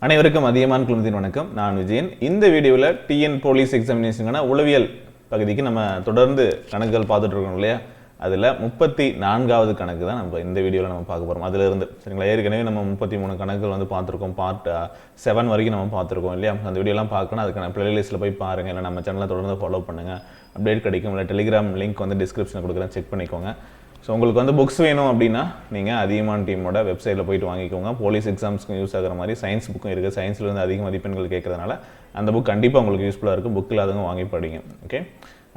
அனைவருக்கும் அதியமான் குழுமத்தின் வணக்கம். நான் விஜயன். இந்த வீடியோவில் டிஎன் போலீஸ் எக்ஸாமினேஷனுக்கான உளவியல் பகுதிக்கு நம்ம தொடர்ந்து கணக்குகள் பார்த்துட்டு இருக்கோம் இல்லையா? அதில் 34வது கணக்கு தான் நம்ம இந்த வீடியோவில் நம்ம பார்க்க போகிறோம். அதிலிருந்து சரிங்களா, ஏற்கனவே நம்ம 33 கணக்குகள் வந்து பார்த்துருக்கோம். பார்ட் 7 வரைக்கும் நம்ம பார்த்துருக்கோம் இல்லையா? அந்த வீடியோலாம் பார்க்கணும், அதுக்கான பிளேலிஸ்ட்டில் போய் பாருங்கள். இல்லை நம்ம சேனலை தொடர்ந்து ஃபாலோ பண்ணுங்கள், அப்டேட் கிடைக்கும். இல்லை டெலிகிராம் லிங்க் வந்து டிஸ்கிரிப்ஷனில் கொடுக்குறேன், செக் பண்ணிக்கோங்க. ஸோ உங்களுக்கு வந்து புக்ஸ் வேணும் அப்படின்னா நீங்கள் அதியமான் டீமோட வெப்சைட்டில் போயிட்டு வாங்கிக்கோங்க. போலீஸ் எக்ஸாம்ஸ்க்கு யூஸ் ஆகிற மாதிரி சயின்ஸ் புக்கும் இருக்குது. சயின்ஸில் வந்து அதிக மதிப்பெண்கள் கேட்கறதுனால அந்த புக் கண்டிப்பாக உங்களுக்கு யூஸ்ஃபுல்லாக இருக்கும். புக் இல்லாதவங்க வாங்கி படிங்க. Okay.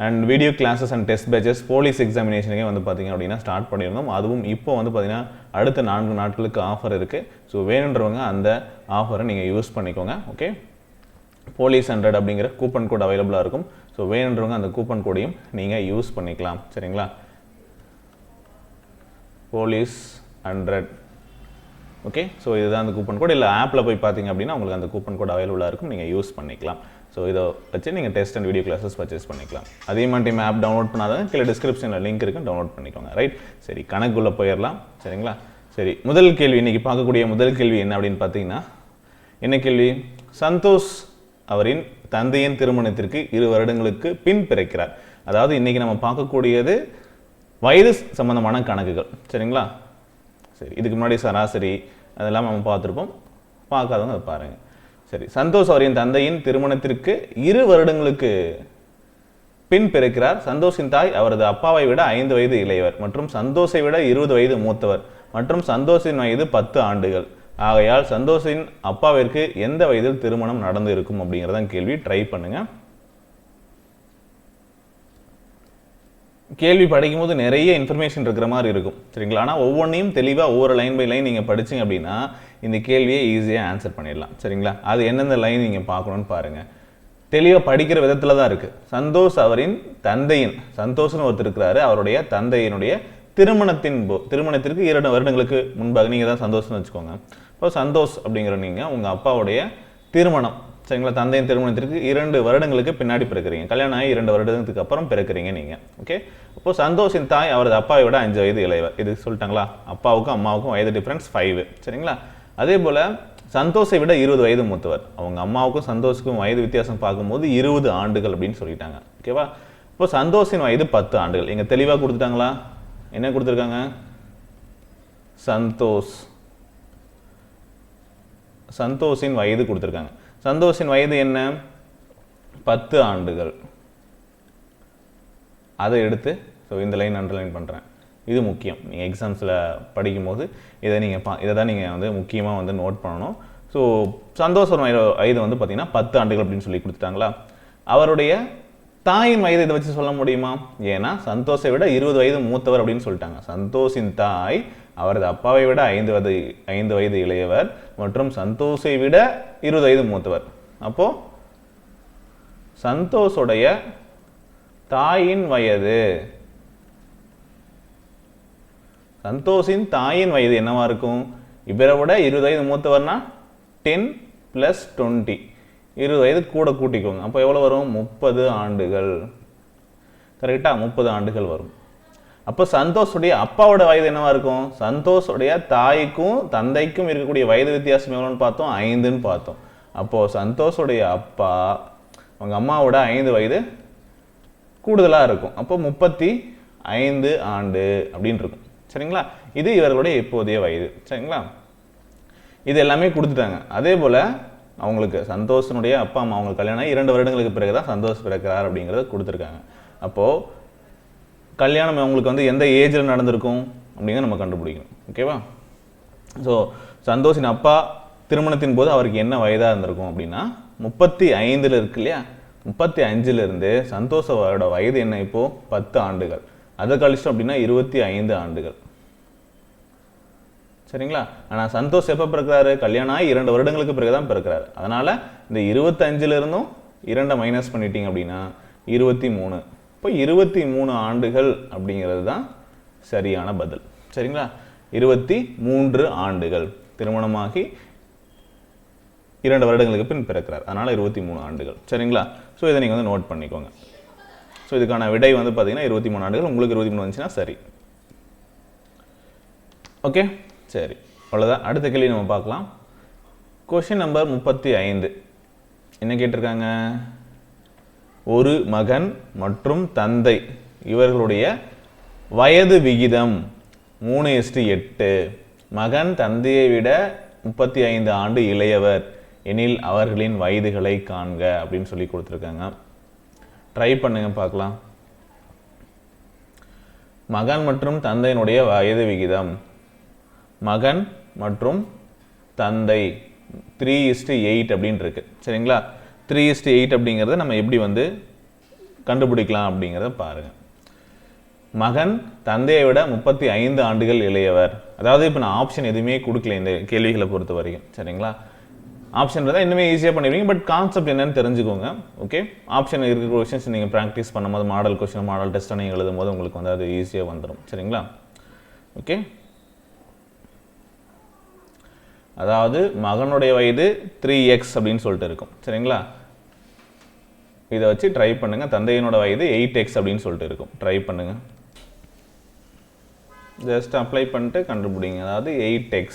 And video classes and test batches police எக்ஸாமினேஷனுக்கே வந்து பார்த்திங்க அப்படின்னா ஸ்டார்ட் பண்ணியிருந்தோம். அதுவும் இப்போ வந்து பார்த்திங்கன்னா அடுத்த 4 நாட்களுக்கு ஆஃபர் இருக்குது. ஸோ வேணுன்றவங்க அந்த ஆஃபரை நீங்கள் யூஸ் பண்ணிக்கோங்க. ஓகே. போலீஸ் 100 அப்படிங்கிற கூப்பன் கோட் அவைலபிளாக இருக்கும். ஸோ வேணுன்றவங்க அந்த கூப்பன் கோடையும் நீங்கள் யூஸ் பண்ணிக்கலாம். சரிங்களா? போலீஸ் 100. ஓகே. ஸோ இதுதான் அந்த கூப்பன் கோட். இல்லை ஆப்பில் போய் பார்த்தீங்க அப்படின்னா உங்களுக்கு அந்த கூப்பன் கோட் அவைலபிளாக இருக்கும், நீங்கள் யூஸ் பண்ணிக்கலாம். ஸோ இதை வச்சு நீங்கள் test and video classes purchase பண்ணிக்கலாம். அதியமான் டீம் ஆப் டவுன்லோட் பண்ணாதான் கீழே டிஸ்கிரிப்ஷனில் லிங்க் இருக்குது, டவுன்லோட் பண்ணிக்கோங்க. ரைட். சரி, கணக்குள்ளே போயிடலாம். சரிங்களா? சரி, முதல் கேள்வி, இன்றைக்கி பார்க்கக்கூடிய முதல் கேள்வி என்ன அப்படின்னு பார்த்தீங்கன்னா, என்ன கேள்வி? சந்தோஷ் அவரின் தந்தையின் திருமணத்திற்கு 2 வருடங்களுக்கு பின் பிறக்கிறார். அதாவது இன்றைக்கி நம்ம பார்க்கக்கூடியது வயது சம்பந்தமான கணக்குகள். சரிங்களா? சரி, இதுக்கு முன்னாடி சராசரி அதெல்லாம் நம்ம பார்த்துருப்போம். பார்க்காதவங்க அதை பாருங்கள். சரி, சந்தோஷ் அவரின் தந்தையின் திருமணத்திற்கு 2 வருடங்களுக்கு பின் பிறக்கிறார். சந்தோஷின் தாய் அவரது அப்பாவை விட 5 வயது இளையவர் மற்றும் சந்தோஷை விட 20 வயது மூத்தவர் மற்றும் சந்தோஷின் வயது 10 ஆண்டுகள். ஆகையால் சந்தோஷின் அப்பாவிற்கு எந்த வயதில் திருமணம் நடந்து இருக்கும் அப்படிங்கிறதான் கேள்வி. ட்ரை பண்ணுங்க. கேள்வி படிக்கும் போது நிறைய இன்ஃபர்மேஷன் இருக்கிற மாதிரி இருக்கும். சரிங்களா? ஆனால் ஒவ்வொன்றையும் தெளிவாக ஒவ்வொரு லைன் பை லைன் நீங்கள் படிச்சிங்க அப்படின்னா இந்த கேள்வியை ஈஸியாக ஆன்சர் பண்ணிடலாம். சரிங்களா? அது எந்தெந்த லைன் நீங்கள் பார்க்கணுன்னு பாருங்கள். தெளிவாக படிக்கிற விதத்தில் தான் இருக்குது. சந்தோஷ் அவரின் தந்தையின், சந்தோஷ்னு ஒருத்தர் இருக்கிறாரு, அவருடைய தந்தையினுடைய திருமணத்திற்கு 2 வருடங்களுக்கு முன்பாக, நீங்கள் தான் சந்தோஷ்னு வச்சுக்கோங்க. இப்போ சந்தோஷ் அப்படிங்கிற நீங்கள் உங்கள் அப்பாவுடைய திருமணம், சரிங்களா, தந்தையின் திருமணத்திற்கு 2 வருடங்களுக்கு பின்னாடி பிறக்கிறீங்க. கல்யாணம் ஆகி 2 வருடத்துக்கு அப்புறம் பிறக்கிறீங்க நீங்கள். ஓகே. அப்போ சந்தோஷின் தாய் அவரது அப்பாவை விட 5 வயது இளையவர். இது சொல்லிட்டாங்களா? அப்பாவுக்கும் அம்மாவுக்கும் வயது டிஃப்ரென்ஸ் 5. சரிங்களா? அதே போல் சந்தோஷை விட 20 வயது மூத்தவர். அவங்க அம்மாவுக்கும் சந்தோஷுக்கும் வயது வித்தியாசம் பார்க்கும்போது 20 ஆண்டுகள் அப்படின்னு சொல்லிட்டாங்க. ஓகேவா? இப்போ சந்தோஷின் வயது 10 ஆண்டுகள். இங்கே தெளிவாக கொடுத்துட்டாங்களா? என்ன கொடுத்துருக்காங்க? சந்தோஷின் வயது கொடுத்துருக்காங்க. சந்தோஷின் வயது என்ன? 10 ஆண்டுகள். அதை எடுத்து இந்த லைன் அண்டர்லைன் பண்ணுறேன். இது முக்கியம். நீங்கள் எக்ஸாம்ஸில் படிக்கும்போது இதை தான் நீங்கள் வந்து முக்கியமாக வந்து நோட் பண்ணணும். ஸோ சந்தோஷம் வயது வந்து பார்த்தீங்கன்னா 10 ஆண்டுகள் அப்படின்னு சொல்லி கொடுத்துட்டாங்களா? அவருடைய தாயின் வயது இதை வச்சு சொல்ல முடியுமா? ஏன்னா சந்தோஷை விட 20 வயது மூத்தவர் அப்படின்னு சொல்லிட்டாங்க. சந்தோஷின் தாய் அவரது அப்பாவை விட 5 வயது இளையவர் மற்றும் சந்தோஷை விட 20 வயது மூத்தவர். அப்போ சந்தோஷுடைய தாயின் வயது, சந்தோஷின் தாயின் வயது என்னவா இருக்கும்? இவரை விட 20 வயது மூத்தவர்னா 10 + 20, 20 வயது கூட கூட்டிக்கோங்க. அப்போ எவ்வளோ வரும்? 30 ஆண்டுகள். கரெக்டாக 30 ஆண்டுகள் வரும். அப்போ சந்தோஷுடைய அப்பாவோட வயது என்னவா இருக்கும்? சந்தோஷுடைய தாய்க்கும் தந்தைக்கும் இருக்கக்கூடிய வயது வித்தியாசம் எவ்வளோன்னு பார்த்தோம்? 5ன்னு பார்த்தோம். அப்போது சந்தோஷுடைய அப்பா அவங்க அம்மாவோட 5 வயது கூடுதலாக இருக்கும். அப்போ 35 ஆண்டு அப்படின்னு இருக்கும். சரிங்களா? இது இவர்களுடைய இப்போதைய வயது. சரிங்களா? இது எல்லாமே கொடுத்துட்டாங்க. அதே போல் அவங்களுக்கு சந்தோஷனுடைய அப்பா அம்மா அவங்களுக்கு கல்யாணம் 2 வருடங்களுக்கு பிறகு தான் சந்தோஷ் பிறக்கிறார் அப்படிங்கிறத கொடுத்துருக்காங்க. அப்போது கல்யாணம் அவங்களுக்கு வந்து எந்த ஏஜில் நடந்திருக்கும் அப்படிங்கிறத நம்ம கண்டுபிடிக்கணும். ஓகேவா? ஸோ சந்தோஷின் அப்பா திருமணத்தின் போது அவருக்கு என்ன வயதாக இருந்திருக்கும் அப்படின்னா 35 இருக்கு இல்லையா? 35 சந்தோஷோட வயது என்ன? இப்போது 10 ஆண்டுகள். அதை கழிச்சோம் அப்படின்னா 25 ஆண்டுகள். சரிங்களா? ஆனால் சந்தோஷ் எப்போ பிறக்கிறாரு? கல்யாணம் ஆகி 2 வருடங்களுக்கு பிறகு தான் பிறக்கிறாரு. அதனால் இந்த 25 2 மைனஸ் பண்ணிட்டீங்க அப்படின்னா 23. இப்போ 23 ஆண்டுகள் அப்படிங்கிறது தான் சரியான பதில். சரிங்களா? 23 ஆண்டுகள். திருமணமாகி 2 வருடங்களுக்கு பின் பிறக்கிறார். அதனால் 23 ஆண்டுகள். சரிங்களா? ஸோ இதை நீங்கள் வந்து நோட் பண்ணிக்கோங்க. ஸோ இதுக்கான விடை வந்து பார்த்தீங்கன்னா 23 ஆண்டுகள். உங்களுக்கு 23 வந்துச்சுன்னா சரி. ஓகே, சரி, அவ்வளோதான். அடுத்த கேள்வி நம்ம பார்க்கலாம். क्वेश्चन नंबर 35 என்ன கேட்டிருக்காங்க ஒரு மகன் மற்றும் தந்தை இவர்களுடைய வயது விகிதம் 3:8 மகன் தந்தையை விட 35 ஆண்டு இளையவர் எனில் அவர்களின் வயதுகளை காண்க அப்படின்னு சொல்லி கொடுத்திருக்காங்க ட்ரை பண்ணுங்க பார்க்கலாம் மகன் மற்றும் தந்தையினுடைய வயது விகிதம் மகன் மற்றும் தந்தை 3:8 அப்படின்னு இருக்கு சரிங்களா 3:8 அப்படிங்கறத நம்ம எப்படி வந்து கண்டுபிடிக்கலாம் அப்படிங்கறத பாருங்க மகன் தந்தையை விட 35 ஆண்டுகள் இளையவர் அதாவது இப்போ நான் ஆப்ஷன் எதுவுமே கொடுக்கல இந்த கேள்விகளை பொறுத்த வரைக்கும் சரிங்களா ஆப்ஷன் இருந்தா இன்னுமே ஈஸியா பண்ணிடுவீங்க பட் கான்செப்ட் என்னன்னு தெரிஞ்சுக்கோங்க ஓகே ஆப்ஷன் இருக்கிற क्वेश्चंस நீங்க பிராக்டீஸ் பண்ணும்போது மாடல் क्वेश्चन மாடல் டெஸ்ட் நீங்க எழுதும்போது உங்களுக்கு வந்து அது ஈஸியா வந்துரும் சரிங்களா ஓகே அதாவது மகனுடைய வயது 3x அப்படினு சொல்லிட்டு இருக்கும் சரிங்களா இத வச்சு ட்ரை பண்ணுங்க தந்தையினோட வயது 8x அப்படினு சொல்லிட்டு இருக்கும் ட்ரை பண்ணுங்க ஜஸ்ட் அப்ளை பண்ணிட்டு கண்டுபிடிங்க அதாவது 8x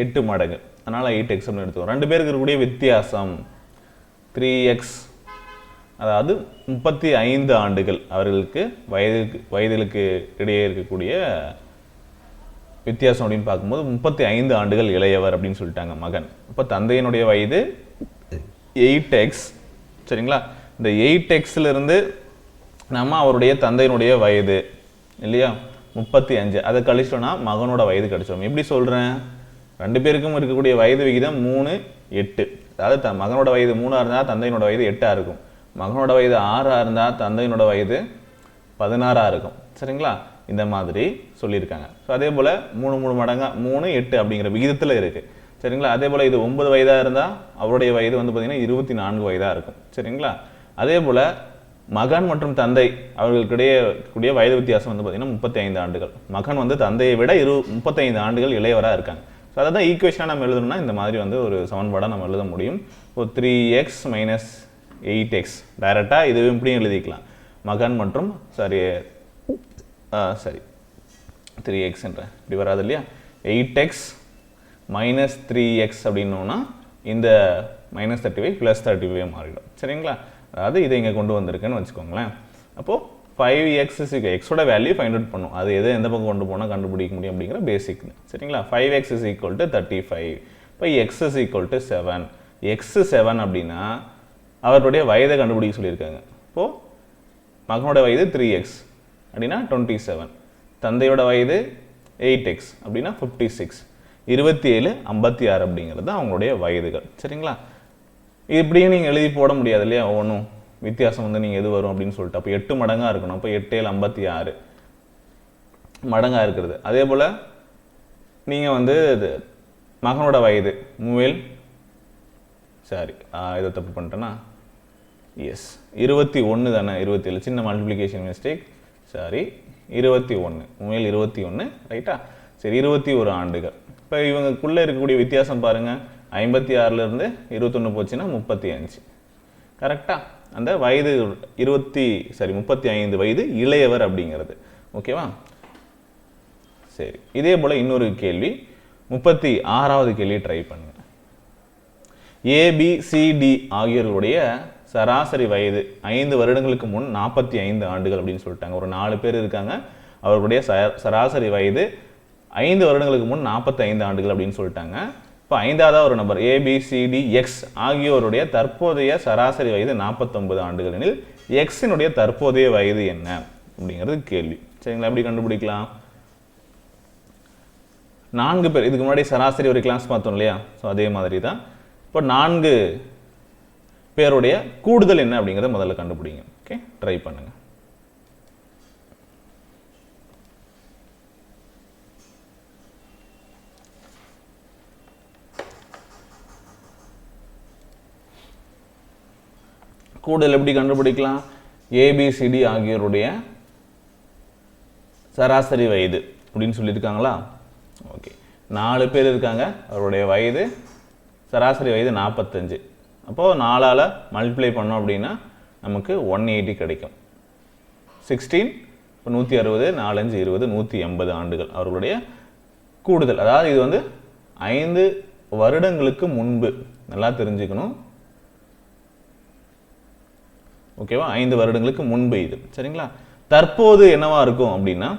8 மடங்கு அதனால 8x ன்னு எடுத்துக்கோ ரெண்டு பேருக்கு இருக்கக்கூடிய வித்தியாசம் 3x அதாவது 35 ஆண்டுகள் அவர்களுக்கு வயதுகளுக்கு இடையே இருக்கக்கூடிய வித்தியாசம் அப்படினு பாக்கும்போது 35 ஆண்டுகள் இளையவர் அப்படினு சொல்லிட்டாங்க மகன் அப்ப தந்தையினுடைய வயது 8x சரிங்களா இந்த 8x ல இருந்து நாம அவருடைய தந்தையினுடைய வயது இல்லையா 35 அத கழிச்சோம்னா மகனோட வயது கிடைச்சிரும் எப்படி சொல்றேன் ரெண்டு பேருக்கும் இருக்கக்கூடிய வயது விகிதம் 3:8 அதாவது மகனோட வயது 3 இருந்தா தந்தையினோட வயது 8 இருக்கும் மகனோட வயது 6 இருந்தா தந்தையினோட வயது 16 இருக்கும் சரிங்களா இந்த மாதிரி சொல்லிருக்காங்க சோ அதே போல 3 மடங்கா 3:8 அப்படிங்கிற விகிதத்துல இருக்கு சரிங்களா அதே போல இது 9 வயதா இருந்தா அவருடைய வயது வந்து பாத்தீங்கன்னா 24 வயதா இருக்கும் சரிங்களா அதே போல மகன் மற்றும் தந்தை அவர்களுக்கிடையே கூடிய வயது வித்தியாசம் வந்து பாத்தீங்கன்னா 35 ஆண்டுகள் மகன் வந்து தந்தையை விட 35 ஆண்டுகள் இளையவரா இருக்காங்க சோ அத தான் ஈக்குவேஷனா நம்ம எழுதணும்னா இந்த மாதிரி வந்து ஒரு சமன்பாடா நம்ம எழுத முடியும் சோ 3x - 8x டைரக்டா இது இப்படி எழுதிக்கலாம் மகன் மற்றும் சரி 3x என்ற இப்படி வராது இல்லையா 8x - 3x அப்படினோம்னா இந்த -35 +35 மாறிடும் சரிங்களா அதாவது இதை இங்க கொண்டு வந்திருக்கேன்னு வெச்சுக்கோங்களேன் அப்போ 5x x ஓட வேல்யூ ஃபைண்ட் அவுட் பண்ணும் அது எந்த பக்கம் கொண்டு போனா கண்டுபிடிக்க முடியும் அப்படிங்கற பேசிக் சரிங்களா 5x = 35 இப்போ x = 7 x 7 அப்படினா அவருடைய வயதை கண்டுபிடிக்க சொல்லிருக்காங்க அப்போ மகனோட வயது 3x அப்படினா 27 தந்தையோட வயது 8x அப்படினா 56 27 56 அப்படிங்கிறது அவங்களுடைய வயதுகள் சரிங்களா இப்படியே நீங்க எழுதி போட முடியாது இல்லையா ஒவ்வொண்ணும் வித்தியாசம் வந்து நீங்க எது வரும் அப்படினு சொல்லிட்டு அப்ப 8 மடங்கா இருக்கணும் அப்ப 8 7 56 மடங்கா இருக்குது அதே போல நீங்க வந்து மகனோட வயது மூவேல் சரி இத தப்பு பண்ணிட்டேனா எஸ் 21 தானே 27 சின்ன மல்டிப்ளிகேஷன் மிஸ்டேக் சரி 21 மூவேல் 21 ரைட்டா சரி 21 ஆண்டுகள் இப்ப இவங்களுக்குள்ள இருக்கக்கூடிய வித்தியாசம் பாருங்க 56 ல இருந்து 21 போச்சுனா 35 கரெக்ட்டா அந்த வயது 35 வயது இளையவர் அப்படிங்கிறது ஓகேவா சரி இதே போல இன்னொரு கேள்வி 36வது கேள்வி ட்ரை பண்ணுங்க A B C D ஆகியோருடைய சராசரி வயது 5 வருடங்களுக்கு முன் 45 ஆண்டுகள் அப்படினு சொல்லிட்டாங்க ஒரு 4 பேர் இருக்காங்க அவர்களுடைய சராசரி வயது 5 வருடங்களுக்கு முன் 45 ஆண்டுகள் அப்படினு சொல்லிட்டாங்க இப்போ ஐந்தாவது ஒரு நபர் A B C D X ஆகியோருடைய தற்போதைய சராசரி வயது 49 ஆண்டுகள் எனில் X இனுடைய தற்போதைய வயது என்ன அப்படிங்கிறது கேள்வி சரிங்களா எப்படி கண்டுபிடிக்கலாம் 4 பேர் இதுக்கு முன்னாடி சராசரி ஒரு கிளாஸ் பார்த்தோம் இல்லையா சோ அதே மாதிரி தான் இப்போ 4 பேருடைய கூடுதல் என்ன அப்படிங்கறத முதல்ல கண்டுபிடிங்க ஓகே ட்ரை பண்ணுங்க கூடுதல் எப்படி கண்டுபிடிக்கலாம் ABCD ஆகியோருடைய சராசரி வயது அப்படினு சொல்லிருக்காங்களா ஓகே 4 பேர் இருக்காங்க அவருடைய வயது சராசரி வயது 45 அப்போ 4 ஆல மல்டிப்ளை பண்ணோம் அப்படினா நமக்கு 180 கிடைக்கும் 16 160 4 5 20 180 ஆண்டுகள் அவர்களுடைய கூடுதல் அதாவது இது வந்து 5 வருடங்களுக்கு முன்பு நல்லா தெரிஞ்சுக்கணும். ஓகேவா? 5 வருடங்களுக்கு முன்பு இது. சரிங்களா? தற்போது என்னவா இருக்கும் அப்படின்னா,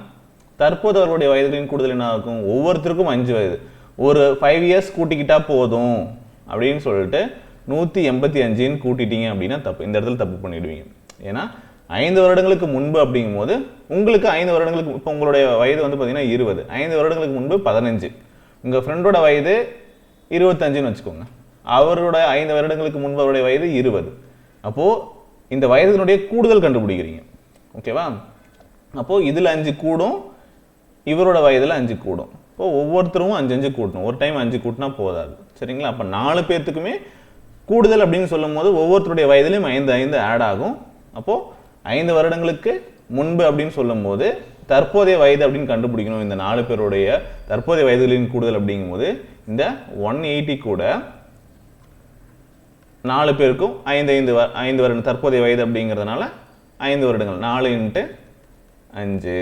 தற்போது அவர்களுடைய வயதுகளின் கூடுதல் என்ன இருக்கும்? ஒவ்வொருத்தருக்கும் 5 வயது. ஒரு 5 இயர்ஸ் கூட்டிக்கிட்டா போதும் அப்படின்னு சொல்லிட்டு 185ன்னு கூட்டிட்டீங்க அப்படின்னா தப்பு. இந்த இடத்துல தப்பு பண்ணிடுவீங்க. ஏன்னா 5 வருடங்களுக்கு முன்பு அப்படிங்கும்போது உங்களுக்கு 5 வருடங்களுக்கு இப்போ உங்களுடைய வயது வந்து பார்த்தீங்கன்னா 20. 5 வருடங்களுக்கு முன்பு 15. உங்கள் ஃப்ரெண்டோட வயது 25ன்னு வச்சுக்கோங்க. அவரோட 5 வருடங்களுக்கு முன்பு அவருடைய வயது 20. அப்போது இந்த வயதினுடைய கூடுதல் கண்டுபிடிக்கிறீங்க. ஓகேவா? அப்போது இதில் 5 கூடும், இவரோட வயதில் 5 கூடும். இப்போ ஒவ்வொருத்தரும் 5 கூட்டணும். ஒரு டைம் 5 கூட்டினா போதாது. சரிங்களா? அப்போ 4 பேர்த்துக்குமே கூடுதல் அப்படின்னு சொல்லும் போது ஒவ்வொருத்தருடைய வயதிலையும் 5 ஆட் ஆகும். அப்போது 5 வருடங்களுக்கு முன்பு அப்படின்னு சொல்லும் போது தற்போதைய வயது அப்படின்னு கண்டுபிடிக்கணும். இந்த 4 பேருடைய தற்போதைய வயதுகளின் கூடுதல் அப்படிங்கும்போது இந்த 180 கூட 4 பேருக்கும் 5 வருடம் தற்போதைய வயது அப்படிங்கிறதுனால 5 வருடங்கள் 4 × 5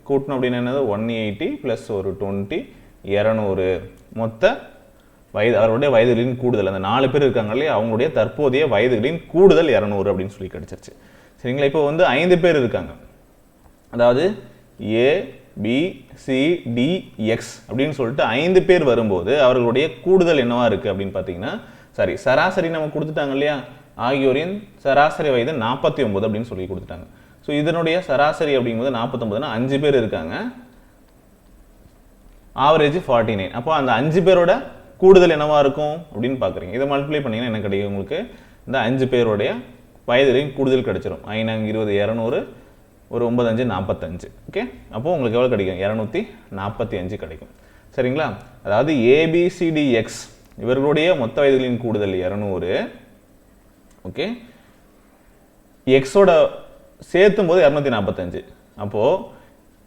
கூட்டணும் அப்படின்னு என்னது 180 + ஒரு 20 200 மொத்த வயது அவருடைய வயதுகளின் கூடுதல். அந்த 4 பேர் இருக்காங்க இல்லையா, அவங்களுடைய தற்போதைய வயதுகளின் கூடுதல் 200 அப்படின்னு சொல்லி கிடைச்சிருச்சு. சரிங்களா? இப்போ வந்து 5 பேர் இருக்காங்க. அதாவது A B C D X அப்படின்னு சொல்லிட்டு 5 பேர் வரும்போது அவர்களுடைய கூடுதல் என்னவா இருக்கு அப்படின்னு பார்த்தீங்கன்னா, சராசரி நம்ம கொடுத்துட்டாங்க இல்லையா, ஆகியோரின் சராசரி வயது 49 அப்படின்னு சொல்லி கொடுத்துட்டாங்க. ஸோ இதனுடைய சராசரி அப்படிங்கும்போது 49னா 5 பேர் இருக்காங்க, ஆவரேஜ் 49. அப்போ அந்த 5 பேரோட கூடுதல் என்னவா இருக்கும் அப்படின்னு பார்க்குறீங்க. இதை மல்டிப்ளை பண்ணிங்கன்னா என்ன கிடைக்கும்? உங்களுக்கு இந்த 5 பேருடைய வயதுலையும் கூடுதல் கிடைச்சிடும். 5 20 200 ஒரு 9 5 45. ஓகே, அப்போது உங்களுக்கு எவ்வளோ கிடைக்கும்? 245 கிடைக்கும். சரிங்களா? அதாவது ABCDX இவர்களுடைய மொத்த வயதுகளின் கூடுதல் 200. ஓகே, எக்ஸோட சேர்த்தும் போது 245. அப்போது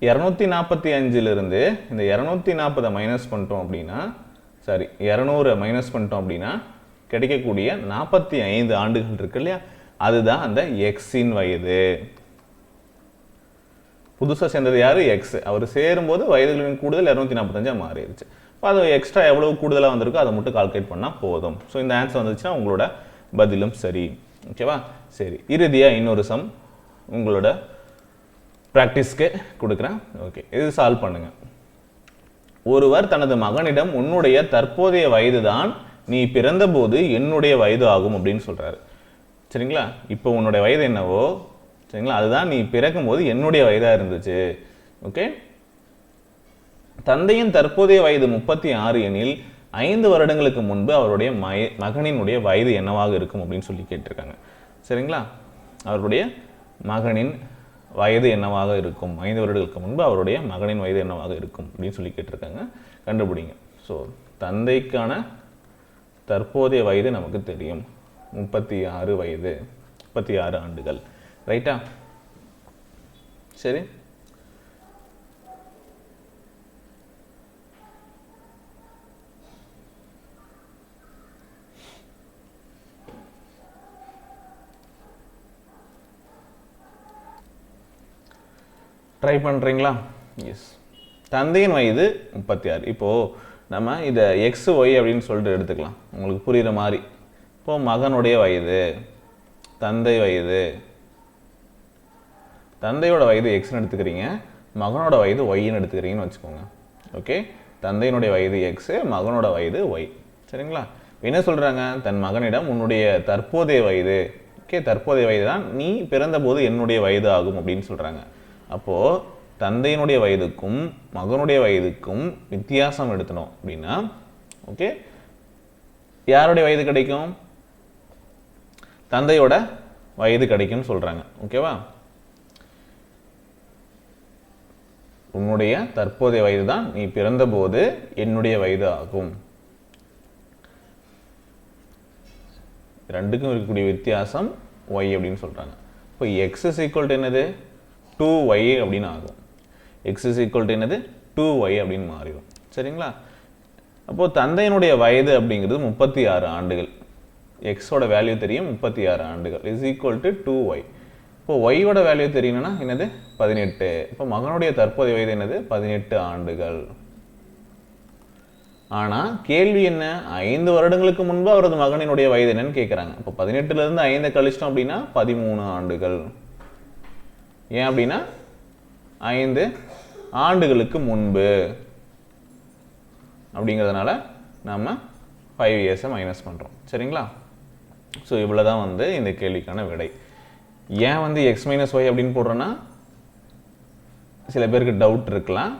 245லிருந்து இந்த 240 மைனஸ் பண்ணிட்டோம் அப்படின்னா 200 மைனஸ் பண்ணிட்டோம் அப்படின்னா கிடைக்கக்கூடிய 45 ஆண்டுகள் இருக்கு இல்லையா, அதுதான் அந்த எக்ஸின் வயது. புதுசாக சேர்ந்தது யார்? எக்ஸ். அவர் சேரும்போது வயதுகளின் கூடுதல் 245 மாறிடுச்சு. இப்போ அது எக்ஸ்ட்ரா எவ்வளவு கூடுதலாக வந்திருக்கோ அதை மட்டும் கால்குலேட் பண்ணால் போதும். ஸோ இந்த ஆன்சர் வந்துச்சுன்னா உங்களோட பதிலும் சரி. ஓகேவா? சரி, இறுதியாக இன்னொரு சம் உங்களோட ப்ராக்டிஸ்க்கு கொடுக்குறேன். ஓகே, இது சால்வ் பண்ணுங்க. ஒருவர் தனது மகனிடம் உன்னுடைய தற்போதைய வயது தான் நீ பிறந்தபோது என்னுடைய வயது ஆகும் அப்படின்னு சொல்றாரு. சரிங்களா? இப்போ உன்னுடைய வயது என்னவோ, சரிங்களா, அதுதான் நீ பிறக்கும் போது என்னுடைய வயதாக இருந்துச்சு. ஓகே, தந்தையின் தற்போதைய வயது 36 எனில் 5 வருடங்களுக்கு முன்பு அவருடைய மகனினுடைய வயது என்னவாக இருக்கும் அப்படின்னு சொல்லி கேட்டிருக்காங்க. சரிங்களா? அவருடைய மகனின் வயது என்னவாக இருக்கும், 5 வருடங்களுக்கு முன்பு அவருடைய மகனின் வயது என்னவாக இருக்கும் அப்படின்னு சொல்லி கேட்டிருக்காங்க. கண்டுபிடிங்க. ஸோ தந்தைக்கான தற்போதைய வயது நமக்கு தெரியும், 36 வயது, 36 ஆண்டுகள். ரைட்டா? சரி, ட்ரை பண்ணுறீங்களா? எஸ், தந்தையின் வயது 36. இப்போது நம்ம இதை எக்ஸ் ஒய் அப்படின்னு சொல்லிட்டு எடுத்துக்கலாம் உங்களுக்கு புரிகிற மாதிரி. இப்போது மகனுடைய வயது, தந்தை வயது, தந்தையோட வயது எக்ஸ்ன்னு எடுத்துக்கிறீங்க, மகனோட வயது ஒய்ன்னு எடுத்துக்கிறீங்கன்னு வச்சுக்கோங்க. ஓகே, தந்தையினுடைய வயது எக்ஸு, மகனோட வயது ஒய். சரிங்களா? என்ன சொல்கிறாங்க? தன் மகனிடம் உன்னுடைய தற்போதைய வயது, ஓகே, தற்போதைய வயது தான் நீ பிறந்தபோது என்னுடைய வயது ஆகும் அப்படின்னு சொல்கிறாங்க. அப்போது தந்தையினுடைய வயதுக்கும் மகனுடைய வயதுக்கும் வித்தியாசம் எடுத்தணும் அப்படின்னா, ஓகே, யாருடைய வயது கிடைக்கும்? தந்தையோட வயது கிடைக்கும்னு சொல்கிறாங்க. ஓகேவா? உன்னுடைய தற்போதைய வயது தான் நீ பிறந்தபோது என்னுடைய வயது ஆகும். ரெண்டுக்கும் இருக்கக்கூடிய வித்தியாசம் y அப்படின்னு சொல்கிறாங்க. இப்போ x is equal to என்னது? 2y அப்படின்னு ஆகும். x is equal to என்னது? 2y அப்படின்னு மாறிடும். சரிங்களா? அப்போது தந்தையினுடைய வயது அப்படிங்கிறது 36 ஆண்டுகள். எக்ஸோட வேல்யூ தெரியும், 36 ஆண்டுகள் இஸ் ஈக்குவல் டு 2y. இப்போ ஒய்யோட வேல்யூ தெரியணும்னா என்னது? 18. இப்போ மகனுடைய தற்போதைய வயது என்னது? 18 ஆண்டுகள். ஆனால் கேள்வி என்ன, 5 வருடங்களுக்கு முன்பு அவரது மகனினுடைய வயது என்னன்னு கேட்குறாங்க. அப்போ 18லேருந்து 5 கழிச்சிட்டோம் அப்படின்னா 13 ஆண்டுகள். ஏன் அப்படின்னா 5 ஆண்டுகளுக்கு முன்பு அப்படிங்கிறதுனால நம்ம 5 இயர்ஸை மைனஸ் பண்ணுறோம். சரிங்களா? ஸோ இவ்வளோ தான் வந்து இந்த கேள்விக்கான விடை. ஏன் வந்து எக்ஸ் மைனஸ் ஒய் அப்படின்னு போடுறோன்னா, சில பேருக்கு டவுட் இருக்கலாம்.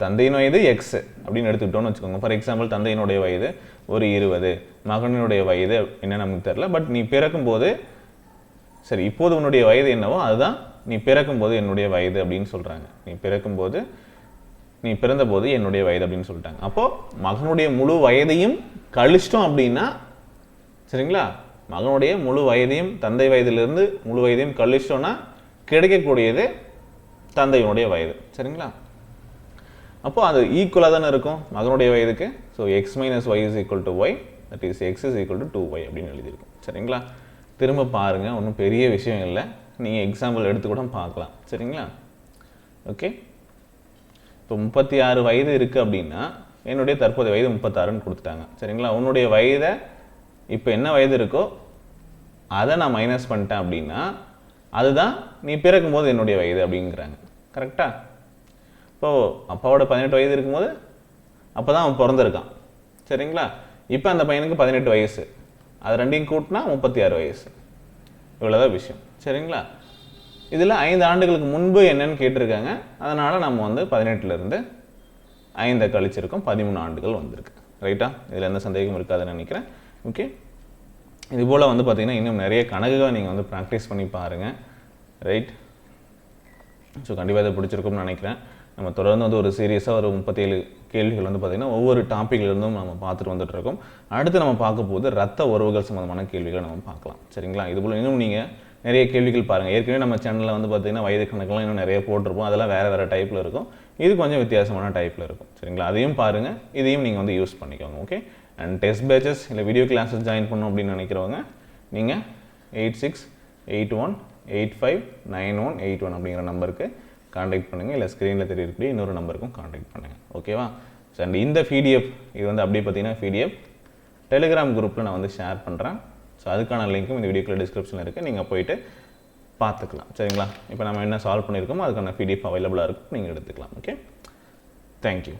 தந்தையின் வயது எக்ஸ் அப்படின்னு எடுத்துக்கிட்டோன்னு வச்சுக்கோங்க. ஃபார் எக்ஸாம்பிள் தந்தையினுடைய வயது ஒரு 20, மகனுடைய வயது என்ன நமக்கு தெரியல. பட் நீ பிறக்கும்போது, சரி இப்போது உன்னுடைய வயது என்னவோ அதுதான் நீ பிறக்கும்போது என்னுடைய வயது அப்படின்னு சொல்கிறாங்க. நீ பிறந்தபோது என்னுடைய வயது அப்படின்னு சொல்லிட்டாங்க. அப்போது மகனுடைய முழு வயதையும் கழிச்சிட்டோம் அப்படின்னா, சரிங்களா, மகனுடைய முழு வயதையும் தந்தை வயதிலிருந்து முழு வயதையும் கழிச்சிட்டோன்னா கிடைக்கக்கூடியது தந்தையினுடைய வயது. சரிங்களா? அப்போ அது ஈக்குவலாக தானே இருக்கும் மகனுடைய வயதுக்கு. So x minus y is equal to y, that is x is equal to 2y அப்படின்னு எழுதியிருக்கும். சரிங்களா? திரும்ப பாருங்கள், ஒன்றும் பெரிய விஷயம் இல்லை. நீங்கள் எக்ஸாம்பிள் எடுத்து கூட பார்க்கலாம். சரிங்களா? ஓகே, இப்போ 36 வயது இருக்குது அப்படின்னா என்னுடைய தற்போதைய வயது 36ன்னு கொடுத்துட்டாங்க. சரிங்களா? உன்னுடைய வயதை இப்போ என்ன வயது இருக்கோ அதை நான் மைனஸ் பண்ணிட்டேன் அப்படின்னா அதுதான் நீ பிறக்கும்போது என்னுடைய வயது அப்படிங்கிறாங்க. கரெக்டாக? இப்போது அப்பாவோட 18 வயது இருக்கும்போது அப்போ தான் அவன் பிறந்திருக்கான். சரிங்களா? இப்போ அந்த பையனுக்கு 18 வயசு, அது ரெண்டையும் கூட்டினா 36 வயசு. இவ்வளோதான் விஷயம். சரிங்களா? இதில் 5 ஆண்டுகளுக்கு முன்பு என்னன்னு கேட்டிருக்காங்க. அதனால் நம்ம வந்து 18லேருந்து 5 கழிச்சிருக்கோம், 13 ஆண்டுகள் வந்திருக்கு. ரைட்டா? இதில் எந்த சந்தேகமும் இருக்காதுன்னு நினைக்கிறேன். ஓகே, இதுபோல் வந்து பார்த்திங்கன்னா இன்னும் நிறைய கணக்குகளை நீங்கள் வந்து ப்ராக்டிஸ் பண்ணி பாருங்கள். ரைட்? ஸோ கண்டிப்பாக இதை பிடிச்சிருக்கும்னு நினைக்கிறேன். நம்ம தொடர்ந்து வந்து ஒரு சீரியஸாக ஒரு 37 கேள்விகள் வந்து பார்த்திங்கன்னா ஒவ்வொரு டாப்பிக்லேருந்தும் நம்ம பார்த்துட்டு வந்துட்டுருக்கோம். அடுத்து நம்ம பார்க்க போது ரத்த உறவுகள் சம்மந்தமான கேள்விகளை நம்ம பார்க்கலாம். சரிங்களா? இதுபோல் இன்னும் நீங்கள் நிறைய கேள்விகள் பாருங்கள். ஏற்கனவே நம்ம சேனலில் வந்து பார்த்திங்கன்னா வயது கணக்கெலாம் இன்னும் நிறைய போட்டிருப்போம். அதெல்லாம் வேறு டைப்பில் இருக்கும். இது கொஞ்சம் வித்தியாசமான டைப்பில் இருக்கும். சரிங்களா? அதையும் பாருங்கள், இதையும் நீங்கள் வந்து யூஸ் பண்ணிக்கோங்க. ஓகே, அண்ட் டெஸ்ட் பேச்சஸ் இல்லை வீடியோ கிளாஸஸ் ஜாயின் பண்ணணும் அப்படின்னு நினைக்கிறவங்க நீங்கள் 8681859181 அப்படிங்கிற நம்பருக்கு காண்டாக்ட் பண்ணுங்கள். இல்லை ஸ்க்ரீனில் தெரியக்கூடிய இன்னொரு நம்பருக்கும் காண்டாக்ட் பண்ணுங்கள். ஓகேவா? ஸோ அண்ட் இந்த பிடிஎஃப் இது வந்து அப்படியே பார்த்தீங்கன்னா பிடிஎஃப் டெலிகிராம் குரூப்பில் நான் வந்து ஷேர் பண்ணுறேன். ஸோ அதுக்கான லிங்க்கும் இந்த வீடியோக்குள்ள டிஸ்கிரிப்ஷனில் இருக்குது, நீங்கள் போயிட்டு பார்த்துக்கலாம். சரிங்களா? இப்போ நம்ம என்ன சால்வ் பண்ணியிருக்கோமோ அதுக்கான பிடிஎஃப் அவைலபிளாக இருக்கும், நீங்கள் எடுத்துக்கலாம். Okay, thank you.